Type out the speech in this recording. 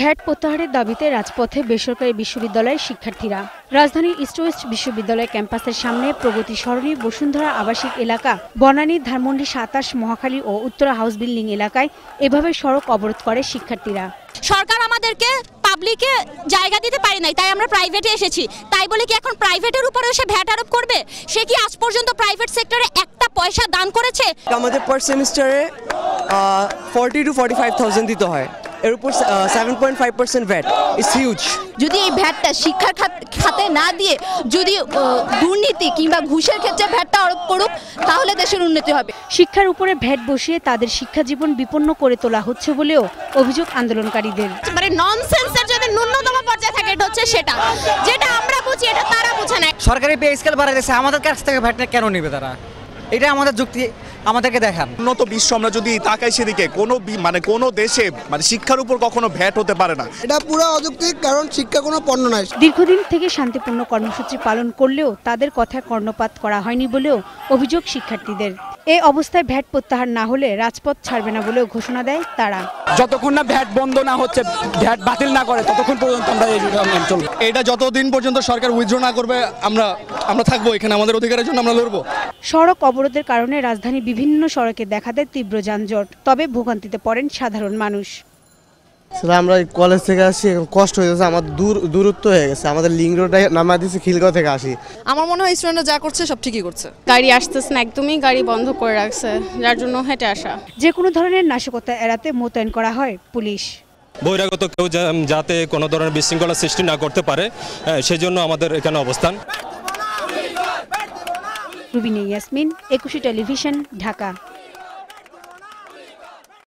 VAT প্রত্যাহারের দাবিতে রাজপথে বেসরকারি বিশ্ববিদ্যালয়ের শিক্ষার্থীরা। রাজধানীর ইস্ট ওয়েস্ট বিশ্ববিদ্যালয় ক্যাম্পাসের সামনে প্রগতি সরণি, বসুন্ধরা আবাসিক এলাকা, বনানী, ধানমন্ডি ২৭, মহাখালী ও উত্তরা হাউস বিল্ডিং এলাকায় এভাবে সড়ক অবরোধ করে শিক্ষার্থীরা। সরকার আমাদেরকে পাবলিকে জায়গা দিতে পারে নাই, তাই আমরা প্রাইভেটে এসেছি। তাই বলে কি এখন প্রাইভেটের উপরে সে ভ্যাট আরোপ করবে? সে কি আজ পর্যন্ত প্রাইভেট সেক্টরে একটা পয়সা দান করেছে? আমাদের পার সেমিস্টারে 40,000 to 45,000 দিতে হয়। এর উপর 7.5% ভ্যাট ইজ হিউজ। যদি এই ভ্যাটটা শিক্ষার খাতে না দিয়ে যদি দুর্নীতি কিংবা ঘুষের ক্ষেত্রে ভ্যাটটা আরোপ করুক, তাহলে দেশের উন্নতি হবে। শিক্ষার উপরে ভ্যাট বসিয়ে তাদের শিক্ষা জীবন বিপন্ন করে তোলা হচ্ছে বলেও অভিযোগ আন্দোলনকারীদের। মানে ননসেন্সের যদি ন্যূনতম পর্যায়ে থাকে এটা হচ্ছে সেটা, যেটা আমরা বুঝি এটা তারা বুঝে না। সরকারি পে স্কেল বাড়াই দিয়েছে, আমাদের কাছ থেকে ভ্যাটটা কেন নেবে তারা? এটা আমাদের যুক্তি, আমাদেরকে দেখান। উন্নত বিশ্ব আমরা যদি তাকাই সেদিকে কোনো দেশে শিক্ষার উপর কখনো ভ্যাট হতে পারে না। এটা পুরো অযৌক্তিক, কারণ শিক্ষা কোনো পণ্য নয়। দীর্ঘদিন থেকে শান্তিপূর্ণ কর্মসূচি পালন করলেও তাদের কথায় কর্ণপাত করা হয়নি বলেও অভিযোগ শিক্ষার্থীদের। এই অবস্থায় ভ্যাট প্রত্যাহার না হলে রাজপথ ছাড়বে না বলেও ঘোষণা দেয় তারা। যতক্ষণ না ভ্যাট বন্ধ না হচ্ছে, ভ্যাট বাতিল না করে, ততক্ষণ পর্যন্ত আমরা এই আন্দোলন চলবে। এটা যতদিন পর্যন্ত সরকার উইথড্র না করবে আমরা থাকবো এখানে, আমাদের অধিকারের জন্য আমরা লড়বো। সড়ক অবরোধের কারণে রাজধানীর বিভিন্ন সড়কে দেখা দেয় তীব্র যানজট, তবে ভোগান্তিতে পড়েন সাধারণ মানুষ। আমরা কলেজ থেকে আসি, কষ্ট হয়ে গেছে, আমার দূরত্ব হয়ে গেছে, আমাদের লিঙ্ক রোডে নামা দিয়েছে, খিলগাঁও থেকে আসি। আমার মনে হয় স্টুডেন্টরা যা করছে সব ঠিকই করছে। গাড়ি আসতেছে না, একদমই গাড়ি বন্ধ করে রাখছে, যার জন্য হেঁটে আসা। যে কোনো ধরনের নাশকতা এড়াতে মোতায়েন করা হয় পুলিশ। বহিরাগত কেউ যাতে কোনো ধরনের বিশৃঙ্খলা সৃষ্টি না করতে পারে, সেজন্য আমাদের এখানে অবস্থান। রুবিনা ইয়াসমিন, 21 টেলিভিশন, ঢাকা।